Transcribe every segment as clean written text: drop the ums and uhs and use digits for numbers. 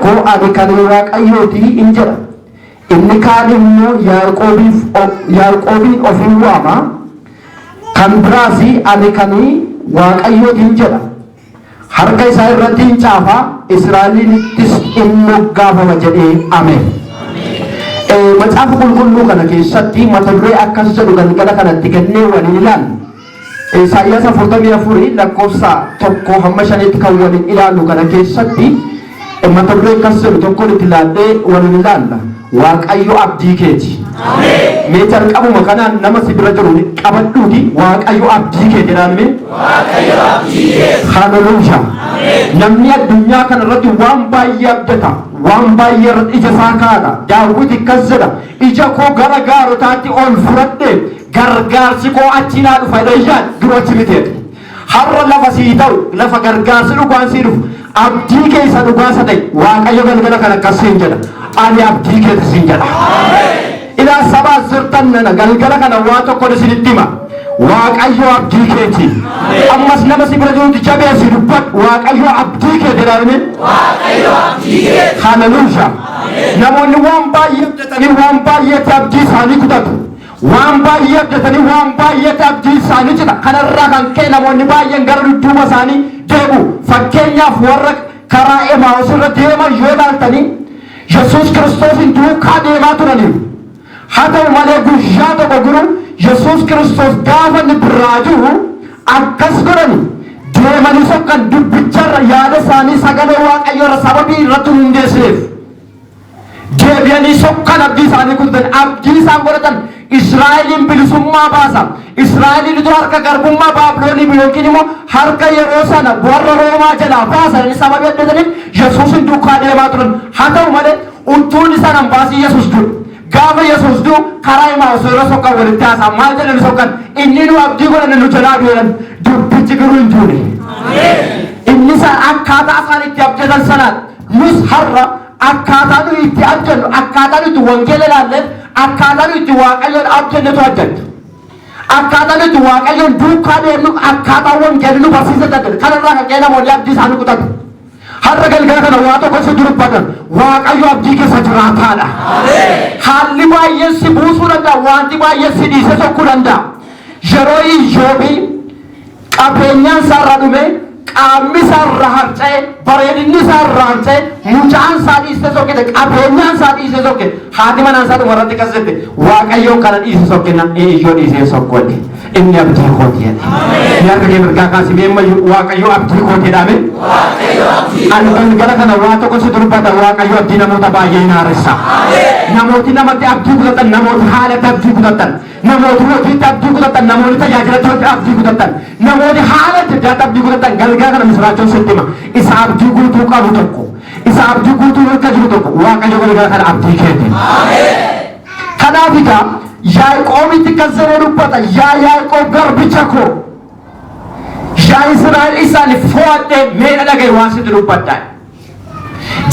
tokko ani kan Waaqayyooti in jedha. Inni kaan immoo Yaaqoobiin ofiin waama. Kan biraas ani kan Waaqayyooti in jedha. Harka isaa irratti in caafa, Israa'eliinittis in moggaafama jedhee ameen. Macaafa qulqulluu kana keessatti mata duree akkas jedhu galgala kanatti kennee waliin ilaallu. Isaayyaas 44 lakkoofsa 1-5 kan waliin ilaallu kana keessatti mata duree akkas jedhu tokkoon itti ilaallee waliin ilaalla. Waaqayyo abdii keeti. Mee jalqabuma kanaan nama si bira jiru qabadhuuti Waaqayyo abdii kee jedhaame. Waaqayyo abdii keeti. Haleluuyaa. Namni addunyaa kana irratti waan baay'ee abdata, waan baay'ee irratti ija isaa kaa'ata. Daawit akkas jedha, ija koo gara gaarotaatti ol fudhadhe gargaarsi koo achi naa dhufa jedhee duruu achi miteedha. Har'a lafa sii ta'u, lafa gargaarsi dhugaan sii dhufu, abdii keessa dhugaasa ta'e Waaqayyo galgala kana akkasiin jedha. Ani abdii keessa siin jedha. Ilaa sabaa sirtan nana galgala kana waa tokko isinitti hima. Waaqayyo abdii keeti. Ammas nama si bira jirutti jabeessi dubbadhu Waaqayyo abdii kee jedhaame. Waaqayyo abdii keeti. Haleluuyaa. Namoonni waan baay'ee abdatanii waan baay'eetti abdii isaanii kutatu. Waan baay'ee abdatanii waan baay'eetti abdii isaanii cita. Kanarraa kan ka'e namoonni baay'een gara dudduuba isaanii deebi'u. Fakkeenyaaf warra karaa Emaa'us irra deeman yoo ilaaltanii Yesuus Kiristoos duukaa deemaa turaniiru. Haa ta'u malee guyyaa tokko garuu Yesuus Kiristoos gaafa inni biraa jiru akkas godhani deemanii sokkan dubbicharra yaada isaanii sagalee Waaqayyoo irra sababii irratti hundeessineef deebi'anii sokkan abdii isaanii kutan abdii isaan godhatan Israa'eliin bilisummaa baasa. Israa'eliin dura harka garbummaa Baabiloonii yookiin immoo harka yeroo sana warra Roomaa jalaa baasan sababii addataniif Yesuusin duukaa deemaa turan. Haa ta'u malee utuun isaan hambaasii Yesuus dura. Gaafa Yesuus duu karaa Emaa'us irra sokkan walitti haasaa maal jedhani sokkan inni nu abdii godhanne nu jalaa du'an dubbichi garuu hin duune. Inni isaan akkaataa isaan itti abdatan sanaan nus har'a akkaataa nu itti abdannu akkaataa nu itti wangeela ilaalleen akkaataa nu itti Waaqayyoon abdannetu addanna. Akkaataa nu itti Waaqayyoon duukaa deemnu akkaataa wangeelli nu barsiisan addanna. Kanarraa kan ka'e namoonni abdii isaanii kutatu. Har'a galgala kana waa tokko si dubbatan Waaqayyo abdii keessa jiraataadha. Haalli baay'een si buusuu danda'a, wanti baay'een si dhiisee sokkuu danda'a. Yeroo Iyyoobii qabeenyaan isaarraa dhume, qaamni isaarraa harca'e, bareedinni isaarraa harca'e, mucaan isaa dhiisee sokkete, qabeenyaan isaa dhiisee sokke, haati manaan isaa dhumarratti akkas jette Waaqayyoon kana dhiisee sokkena Iyyoo dhiisee sokkolle. Inni abdii kooti jedhe. Ni harka kee mirgaa kaasi meemma Waaqayyo abdii kooti jedhame. Ani galgala kana waa tokko si dubbata Waaqayyo abdii namoota baay'ee hin haaressa. Namooti namatti abdii kutatan, namooti haalatti abdii kutatan, namooti hojiitti abdii kutatan, namooti tajaajilatti abdii kutatan, namooti haala adda addaatti abdii kutatan galgala kana misiraachoon sitti hima. Isa abdii guutuu qabu tokko, isa abdii guutuu hirka jiru tokko Waaqayyo galgala kana abdii keeti. Kanaaf egaa Yaaqoobitti kan siree dubbata yaa Yaaqoob garbicha koo yaa Israa'el isaan fo'adhee meedha dhagaye waan sitti dubbadhaa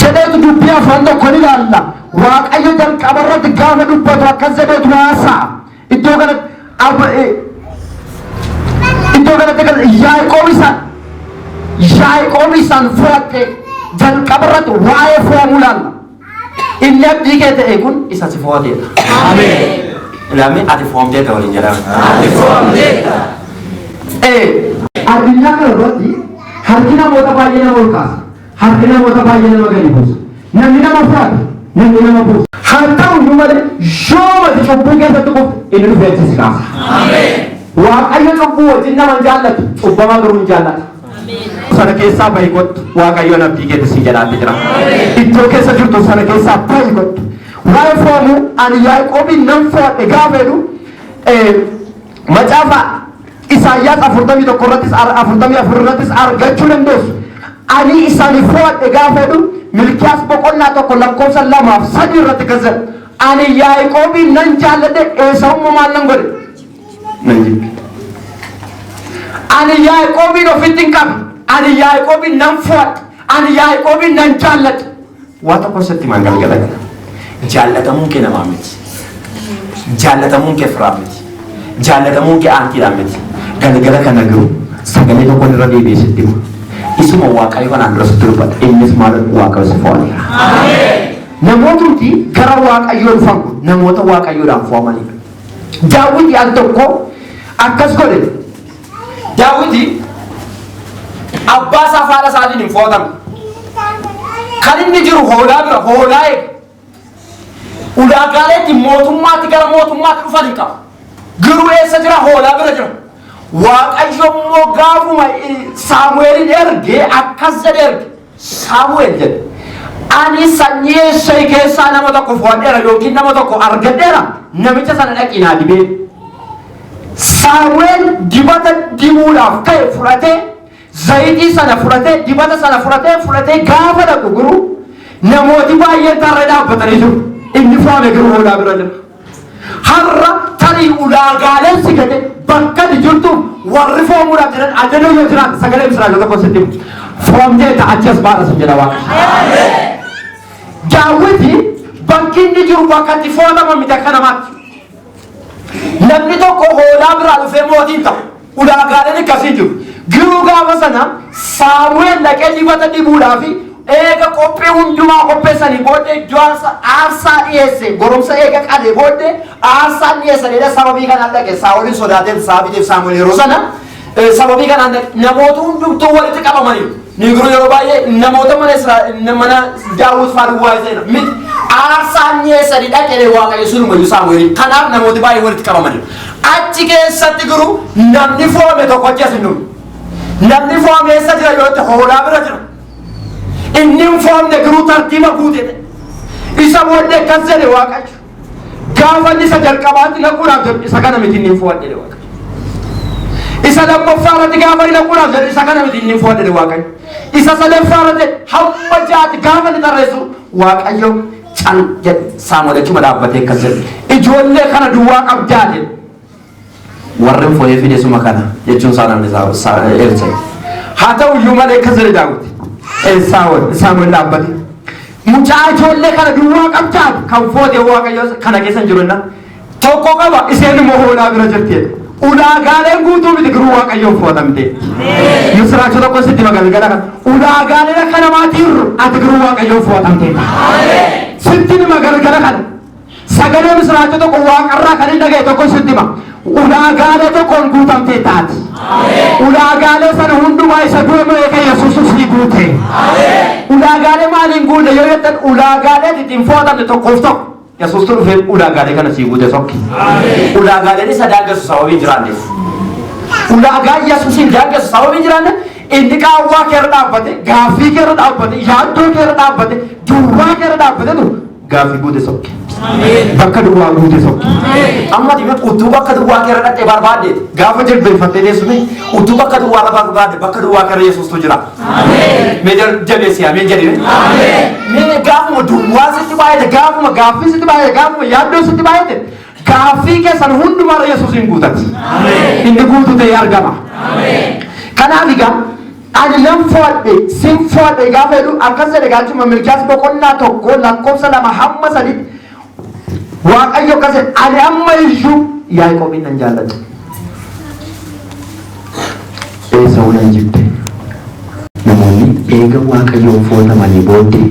jedheetu dubbii afaan tokko ni ilaalla. Waaqayyo jalqaba irratti gaafa dubbatu akkas jedheetu haasa'a. Iddoo kanatti Yaaqoob isaan fo'adhee jalqaba irratti waa'ee fo'amuu ilaalla. Inni abdii kee ta'e kun isa si fo'ateedha. Ameen. Ilami ati fo'amteedha waliin jedhama. Ati fo'amteedha. Addunyaa kana irratti harki namoota baay'ee nama ol kaasa. Harki namoota baay'ee nama gadi buusa. Namni nama fo'ata, namni nama buusa. Haa ta'u iyyuu malee yoomati cubbuu keessatti qofa inni dhufee achi si kaasa. Ameen. Waaqayyo cubbuu wajjin nama hin jaallatu, cubbamaa garuu hin jaallatu. Sana keessaa bahi kottu Waaqayyoon abdii keessa si jalaatti jira. Iddoo keessa jirtu sana keessaa bahi kottu. Waa'ee fo'amuu ani Yaaqoobiin nan fo'adhe gaafa jedhu macaafa Isaayyaas 41 irrattis 44 irrattis argachuu dandeessu. Ani isaan fo'adhe gaafa jedhu Milkiyaas boqonnaa 1:2-3 irratti kan jedhu ani Yaaqoobiin nan jaalladhe Esaawummoo maal nan godhe nan jibbe. Ani Yaaqoobiin ofitti hin qabu. Ani Yaaqoobiin nan fo'adhe. Ani Yaaqoobiin nan jaalladhe. Waa tokko sitti maan galgala kana. Jaallatamuun kee namaa miti. Jaallatamuun kee firaa miti. Jaallatamuun kee aantiidhaan miti. Galgala kana garuu sagalee tokko irra deebi'ee sitti himu. isuma waaqayyo kanaan dura sitti dubbata innis maal waaqayyo si fo'aneera. Namootni gara waaqayyoo dhufan namoota waaqayyoodhaan fo'amanidha. Daawit al tokko akkas godhe. Daawit abbaa isaa faadha isaatiin hin fo'atamne. Kan inni jiru hoolaa bira hoolaa eega. Ulaagaaleetti mootummaatti gara mootummaatti dhufan hin qabu. Garuu eessa jira hoolaa bira jira. Waaqayyo immoo gaafuma Saamu'eelin ergee akkas jedhe erge. Saamu'eel jedhe. Ani sanyii eessee keessaa nama tokko fo'adheera yookiin nama tokko argadheera namicha sana dhaqii naa dibee. Saamu'eel dibata dibuudhaaf ka'e fudhatee zayitii sana fudhatee dibata sana fudhatee gaafa dhaqu garuu namooti baay'een tarree dhaabbatanii jiru. Inni fo'ame garuu hoolaa bira jira. Har'a tarii ulaagaaleen si gate bakka jirtu warri fo'amuudhaaf jiran ajaja yoo jiraate sagalee misiraachuu tokko sitti fo'amtee ta'achas baadha sin jedha waaqa. Daawiti bakki inni jiru bakka itti fo'atama miti akka namaatti. Namni tokko hoolaa biraa dhufee mootiin ta'u ulaagaaleen akkasii jiru. Giruu gaafa sana Saamu'eel dhaqee dibata dibuudhaaf eega qophii hundumaa qopheessanii booddee iddoo aarsaa dhiyeesse goromsa eega qadee booddee aarsaa dhiyeessanidha. Sababii kanaan dhaqe Saa'olin sodaatee Saabiitiif Saamu'eel yeroo sana sababii kanaan dhaqe namoota hundumtuu walitti qabamanii Negru yeroo baay'ee namoota mana Daawit faadhu waa ta'edha. Miti aarsaan dhiyeessanii dhaqee waaqayyo sunuma Saamu'eel kanaaf namooti baay'ee walitti qabamanii achi keessatti garuu namni fo'ame tokko achi as hin dhufu. Namni fo'ame eessa jira yoo ta'e hoolaa bira jira. Inni hin fo'amne garuu tartiiba guutedha. Isa booddee akkas jedhe waaqayyo gaafa inni isa jalqabaatti laquudhaaf jedhu isa kana miti inni hin fo'adhe waaqayyo. Isa lammaffaa irratti gaafa inni laquudhaaf jedhu isa kana miti inni hin fo'adhe waaqayyo. Isa sadaffaa irratti hamma jaati gaafa inni tarreessu waaqayyo cal jedhe Saamu'eel achuma dhaabbatee akkas jedhe ijoollee kana duwwaa qabdaate warri fo'ee fide suma kana jechuun isaa namni erse. Haa ta'u iyyuu malee akkas jedhe Daawit Saamu'eel dhaabbate mucaa ijoollee kana duwwaa qabdaate kan fo'ate waaqayyo kana keessa hin jirunna tokko qaba isheen immoo hoolaa bira jirti. Ulaagaaleen guutuu miti garuu waaqayyoon fo'atamte. Misiraachuu tokko sitti magalgala kan ulaagaaleen akka namaatiirru ati garuu waaqayyoon fo'atamte. Sitti ni magalgala kan sagalee misiraachuu tokko waaqarraa kan hin dhagaye tokko sitti ma ulaagaalee tokkoon guutamte taati. Ulaagaalee sana hundumaa isa dura meeqa Yesuus si guute. Ulaagaalee maaliin guute yoo jettan ulaagaalee ittiin fo'atamte tokkoof tokko. Yesuus tu dhufee ulaagaalee kana sii guute tokki. Ulaagaaleen isa daangessu sababii jiraanneef. Ulaagaan Yesuusin daangessu sababii jiraanne inni qaawwaa keerra dhaabbate gaaffii keerra dhaabbate yaaddoo keerra dhaabbate duwwaa keerra dhaabbate tu gaaffii guute tokki. Bakka duwwaa guute tokki. Amma dhimma utuu bakka duwwaa keerra dhaqee barbaadde gaafa jilbeeffattee deessume utuu bakka duwwaa lafa barbaadde bakka duwwaa keerra Yesuustu jira. Mee jabeessi ameen jedhee. Mee gaafuma duwwaa sitti baay'ate gaafuma gaaffii sitti baay'ate gaafuma yaaddoo sitti baay'ate gaaffii keessan hundumarra Yesuusin guutatti. Inni guutu ta'ee argama. Kanaaf egaa ani nan fo'adhe sin fo'adhe gaafa jedhu akkas jedhe gaachuma Milkiyaas boqonnaa tokko lakkoofsa 2 hamma 3 waaqayyo akkas jedhe ani amma iyyuu Yaaqoobin nan jaalladha. Eesawuu nan jibbe. Namoonni eega waaqayyoon fo'atamanii booddee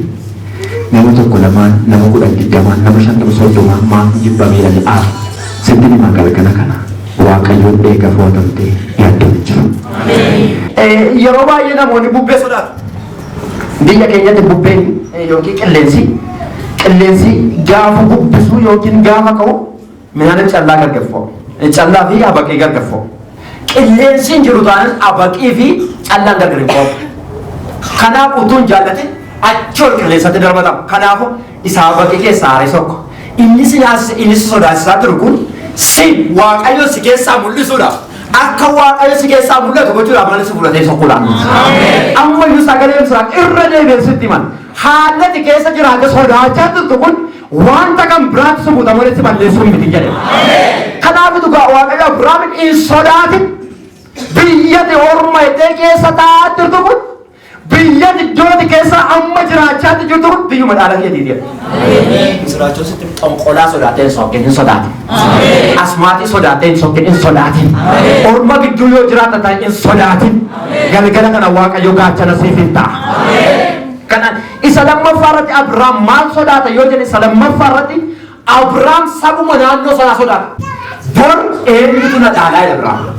nama tokko lamaan nama 10 nama 50 maaf jibbameedhaan aaf sitti ni magalgala kana waaqayyoon eega fo'atamte yaaddoo jiru. Yeroo baay'ee namoonni bubbee sodaatu. Biyya keenyatti bubbeen yookiin qilleensi gaafa bubbisuu yookiin gaafa ka'u midhaan callaa gargaffoo callaa fi abaqii gargaffoo. Qilleensiin jiru taanaan abaqii fi callaan gargaffoo. Kanaaf utuun jaallatin achi ol qilleensatti darbatamu. Kanaafuu isaa abaqii keessaa haaree tokko. Inni si sodaachisaa jiru kun si waaqayyo si keessaa mul'isuudhaaf. Akka waaqayyo si keessaa mul'atu gochuudhaaf malee si fudhatee sokkuudhaan. Amma iyyuu sagalee isaa irra deebi'eessitti himan. Haalli keessa jiraate sodaachaa jirtu kun wanta kan biraatti subuuta malee si balleessuu miti jedhe. Kanaaf dhugaa waaqayyo Abiraam hin sodaatin biyya orma iddoo keessa taa'aa jirtu kun biyya iddooti keessa amma jiraachaa jirtu biyyu madhaala keetiiti. Misiraachuu sitti xonqolaa sodaatee sokkeen hin sodaatin. Asmaatii sodaatee hin sokkeen hin sodaatin. Orma gidduu yoo jiraata ta'e hin sodaatin. Galgala kana Waaqayyo gaachana siif hin ta'a. Kanaan isa lammaffaa irratti Abrahaam maal sodaata yoo jedhe isa lammaffaa irratti Abrahaam sabuma naannoo sanaa sodaata. Bor eenyutu na dhaalaa Abrahaam.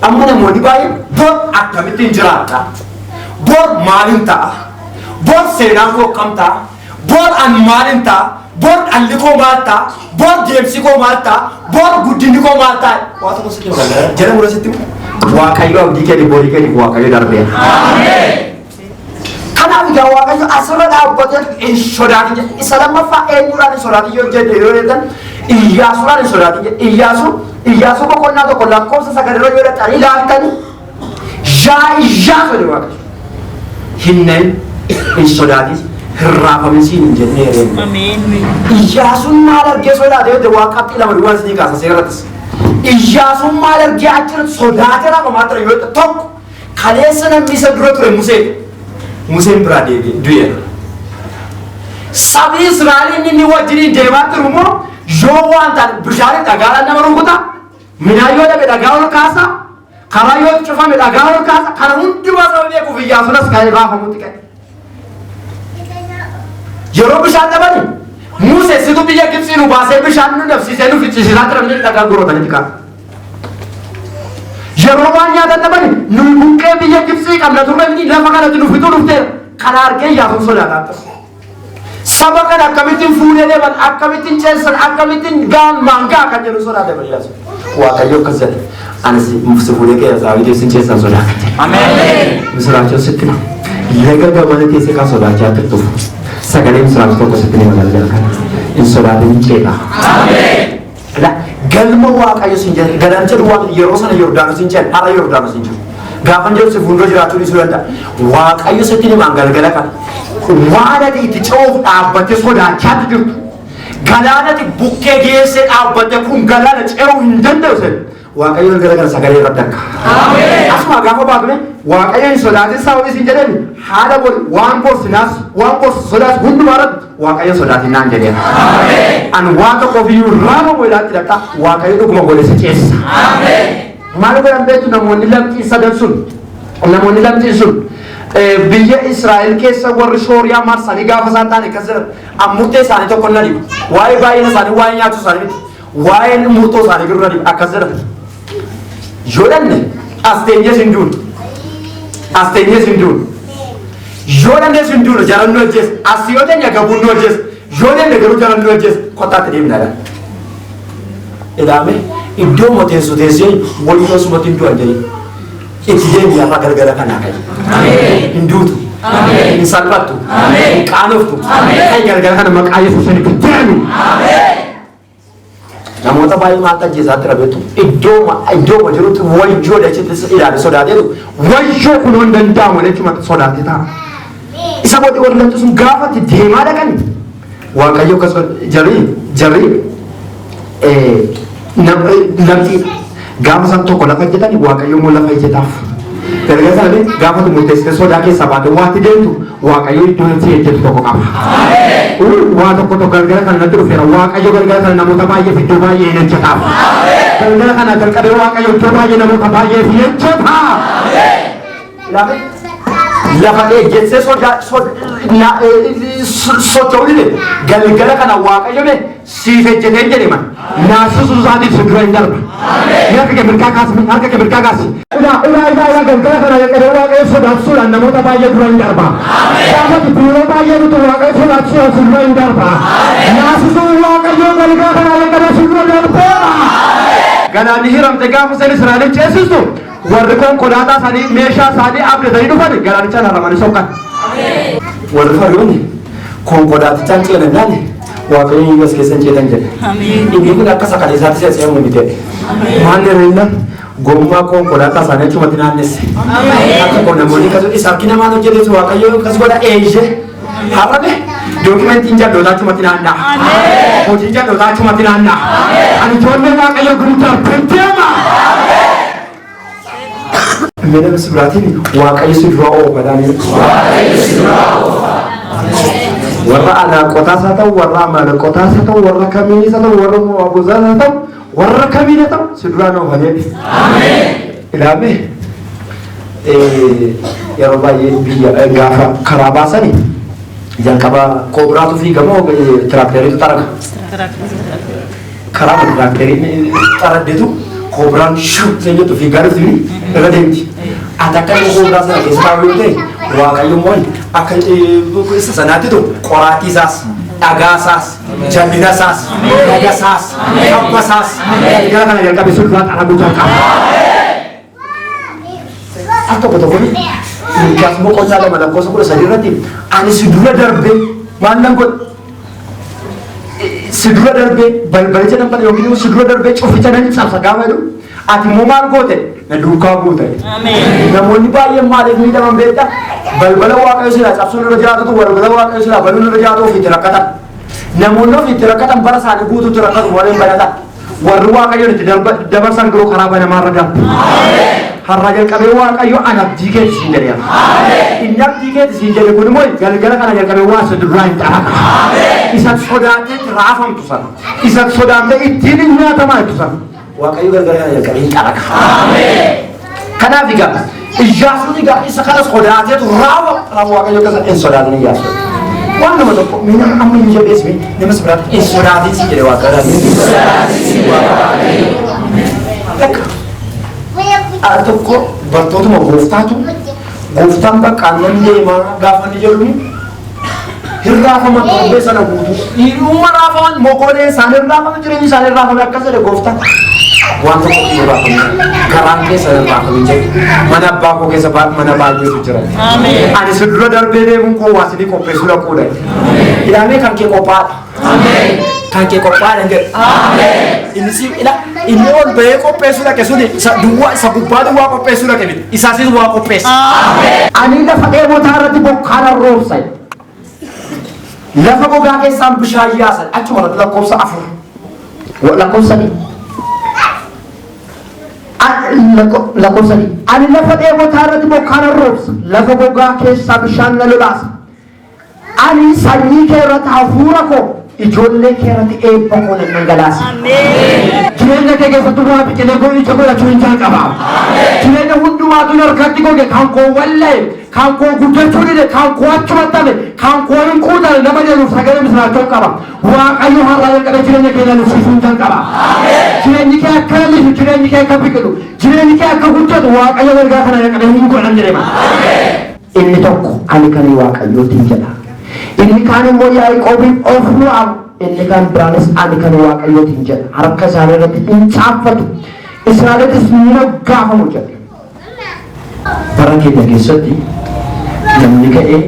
Amma namoonni baay'een bor akkamittiin jiraata? Bor maalin ta'a? Bor seenaan koo kam ta'a? Bor an maalin ta'a? Bor dhalli koo maal ta'a? Bor deemsi koo maal ta'a? Bor guddinni koo maal ta'a? Waa tokko sitti magaalaa jala mura sitti Waaqayyo abdii kee borii kee Waaqayyo darbee. Kanaaf egaa Waaqayyo asirra dhaabbatee hin sodaatin. Isa lammaffaa eenyuudhaan hin sodaatin yoo jedhe yoo jedhan Iyyaasuudhaan hin sodaatin. Iyyaasuu boqonnaa tokko lakkoofsa 9 yoo jedhan ilaaltani Iyyaasuu jedhe Waaqayyo. Hinneen hin sodaatin hin raafamin siin hin jennee reemu. Iyyaasuun maal argee sodaatee yoo Waaqatti lama duwwaan isinii kaasa seerattis. Iyyaasuun maal argee achiin sodaatee raafamaa ture yoo tokko kaleessa namni isa dura ture Museen biraa du'eera. Sabni Israa'el inni wajjin deemaa jiru immoo yoo waan ta'an bishaan dhagaadhaan nama rukuta, midhaan yoo dhabe dhagaa ol kaasa, karaa yoo cufame dhagaa ol kaasa, kana hundumaa sababa beekuuf Iyyaasuun as kan raafamutti ka'e. Yeroo bishaan dhabani Musee situ biyya Gibxii nu baasee bishaan nu dhabsiisee nu fichisiisaa ture dhagaa gorotanitti kaasa. Yeroo waan nyaatan dhabani nu buqqee biyya Gibxii qabna turre lafa kanatti nu fituu dhufteera. Kana argee Iyyaasuun sodaataa. Saba kana akkamittiin fuudhee deeman, akkamittiin ceessan, akkamittiin maangaa kan jedhu sodaatee Iyyaasuun. Waaqayyo akkas jedhe anis si fuudhee keessaa sin ceessan sodaate. Ameen. Misiraachuu sitti laga gamana teessee kan sodaachaa turtuuf sagalee misiraachuu tokko sitti ni magaalaa kana hin sodaatin ceedha. Ameen. Galma Waaqayyo sin jedhe galaan jedhu waan yeroo sana Yordaanos hin jedhe har'a Yordaanos hin jiru. Gaafan jedhu si fuuldura jiraachuu dhiisuu danda'a. Waaqayyo sitti ni galgala kana waan ati itti ce'uuf dhaabbattee sodaachaa jirtu. Galaanati bukkee geessee dhaabbatte kun galaana ce'uu hin danda'u sen. Waaqayyo galgala kana sagalee irratti akka. Asuma gaafa baafame Waaqayyo hin sodaatin sababii sin jedhani haala waan gorsi sodaas hundumaa irratti Waaqayyo sodaatin naan jedheera. An waan tokko ofiyyuu raamamu ilaatti dhaqa Waaqayyo dhuguma godhe si ceessa. Maal godhan beektu namoonni lamxii sadan sun biyya Israa'el keessa warri Sooriyaa marsanii gaafa isaan taane akkas jedhan murtee isaanii tokko na dhibu. Waa'ee baay'ina isaanii, waa'ee nyaatu isaanii miti. Waa'ee murtoo isaanii garuu na dhibu akkas jedhan. Yoo dhanne as teenyee sin duunu. Yoo dhanne sin duunu jaran nu hojjees. As yoo teenya gabuun nu hojjees. Yoo dhanne garuu jaran nu hojjees. Kottaatti deemnaa. Ilaame iddoo moteessu teessee walii osumatti hin du'an jedhee. Itti deemee afaa galgala kanaa ka'e. Hin duutu. Hin salphattu. Hin qaanoftu. Kan galgala kana maqaa Yesuusiin itti deemu. Namoota baay'ee maal ajjeesaatti rabeetu iddoo jirutti wayyoo dachitti ilaale sodaateetu wayyoo kun hin danda'amu jechuudha sodaatee ta'a. Isa booddee warri lamxii sun gaafa itti deemaa dhaqani Waaqayyo akkas jarri lamxii gaafa isaan tokko lafa jedhani Waaqayyo immoo lafa ijjetaaf. Erga sana gaafa murteessitee sodaa keessaa baate waatti deemtu Waaqayyo iddoo itti ejjetu tokko qaba. Waa tokko galgala kana natti dhufeera. Waaqayyo galgala kana namoota baay'ee iddoo baay'ee hin ejjetaaf. Galgala kana jalqabee Waaqayyo iddoo baay'ee namoota baay'ee hin ejjeta. Lafa ejjetsee socho'uu dide galgala kana Waaqayyo siif ejjetee jedheman naasisuu isaatiif si dura hin darba. Harka kee mirgaa kaasi. Galgala kana jalqabee Waaqayyo sodaachisuudhaan namoota baay'ee dura hin darba. Gaafa biiroo baay'ee nuti Waaqayyo sodaachisuudhaan si dura hin darba. Naasisuu Waaqayyo galgala kana jalqabee si dura darbeera. Galaanni hiramte gaafa sen Israa'el ceesistu warri konkolaataa isaanii meeshaa isaanii abdatanii dhufan galaanicha haramanii soqan. Warri Fariyoonni konkolaatichaan ceenannaan Waaqayyo as keessan ceetan jedhe. Inni kun akka sakaleessaatti seensee miti jedhe. Maal irraa gommaa konkolaataa isaanii achumatti naannesse. Akka namoonni isaaf kina maal hojjetetu Waaqayyo akkas godha eeyyee. Har'abe dookimentiin jalloota achumatti naanna'a. Hojiin jalloota achumatti naanna'a. Ani ijoollee Waaqayyo guddaa penteema. Mena misiraatiin Waaqayyo si dura oofa. warra anaaqotaas haa ta'u warra amaaleqotaas haa ta'u warra kamiinis haa ta'u warra mo'aabotaas haa ta'u warra kamiin haa ta'u si duraan oofamee ilaame yeroo baay'ee biyya gaafa karaa baasanii jalqaba koobiraatu fi gamoo tiraakteriitu xaraga karaa tiraakteriin xaraddeetu koobiraan shuu seenyatu fi gaariitu irra deemti ati akka inni koobiraa sana keessa taa'u yoo ta'e waaqayyo immoo akka isa sanaattitu qoraatii isaas dhagaa isaas jallina isaas dhaga isaas qabba isaas dhagaa kana jalqabe sun duraan xaraguu jalqaba. Atau betul-betul Lukas mau kau salah mana kau sekolah sendiri nanti ani sedura darbe mana kau sedura darbe bal jangan pada yang ini sedura darbe coba jangan sama sama itu ati mau margo te na duka buta namun ni bayar malik ni dalam beta bal wakai sudah sabsun raja tu bal wakai sudah balun raja tu fitnah kata namun no fitnah kata baras ada butuh terakat warai bayar warru wakai itu dalam sang guru karaban marga harraja kabe waaqayyo anak diget sinjariya inyak diget sinjari kun moy galgala kana jar kabe waso duraan taaka isat sodaate rafam tusan isat sodaate idini nyata ma tusan waaqayyo galgala kana jar kabe taaka kana diga ijasu diga isa kana sodaate rawa waaqayyo kana en sodaate ni yaso wanda mo to mina amin je besmi ne masbrat en sodaate sinjari waaqayyo atau kok bantu tu mau gofta mbak kangen deh mah gafan di jalur ni hirrafa mah terbe sana butuh ini rumah rafan mau kau deh salir rafa tu jadi salir rafa mereka sudah gofta wanto kok ini rafa karang ke salir rafa menjadi mana bako ke sebab mana baju tu cerai ada sedulur darbe deh mungko wasi di kopi sudah kuda ini kan ke kopat kan ke kopat enggak ini sih ini on be kopi sudah ke sini dua sabubah dua kopi sudah ke ini isasi dua kopi ani dah pakai motor di bawah road side lafa ko ga ke sam bishayi asal acu mana la ko sa afur wala ko sani la ko sani ani lafa de motor di bawah road lafa ko ga ke sam bishan la lulas ani sanyi ke rat afura ko ijolle kerati e bakone mangalas amen jirenya ke fatuma bitene go ni chokola chunja kaba jirenya hundu ma dunar khatti ko ke khanko walle khanko gudde churi de khanko achmatale khanko rin kuda namaje nu sagale misra chokaba wa ayu harale kare jirenya ke na sunja kaba amen jirenya ke akali jirenya ke kapikelu jirenya ke akagudde wa ayu verga kana kare hunko anjere ma amen inni tokko ani kani wa kayo tinjala ini kan mo yai kobi ofru am ini kan branes ani kan waaqayyo tinja harka sare ratti incafatu israelit ismina gafa mo jate parake dage sati namni ka e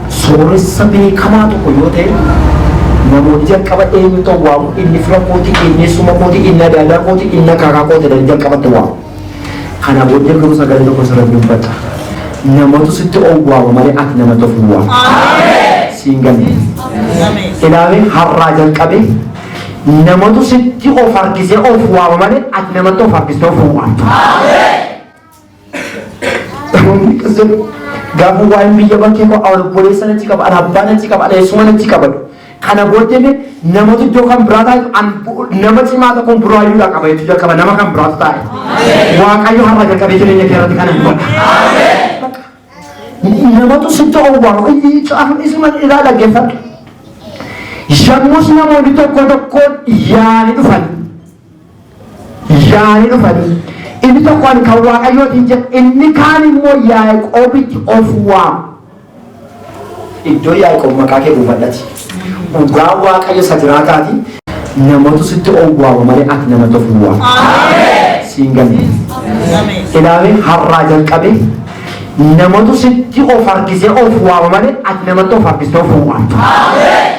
sore sabe kama to koyote namo dija kaba e mi to wa inni frapoti inni suma poti inna dala poti inna kaka poti dija kaba to wa kana bodde ko sagale ko sara bimbata namatu sitte o wa mari ak namato fuwa amen singan ilawe harra jalqabe namatu sitti of argise of wa male at namatu of argise of wa amen kasen gafu wa biya banke ko awal police na chika ba rabana chika ba lesu na chika ba kana bote me namatu jo kam brata an namati ma ko bro ayu la ka ba itu ka ba namakam brata wa kayo harra jalqabe jene ne kera kana amen namatu sitti of wa ini afan isman ila la gefat Jamus namu di toko yani dufan ini toko an kawa kayo tinjat ini kani mo yai obit of wa itu yai ko makake bufadati ugawa kayo sajrata di namatu sitte ogwa mari ak namatu fuwa amen singan amen ilawe harrajal qabe namatu sitti o farkise o fuwa mari ak namatu farkise o fuwa amen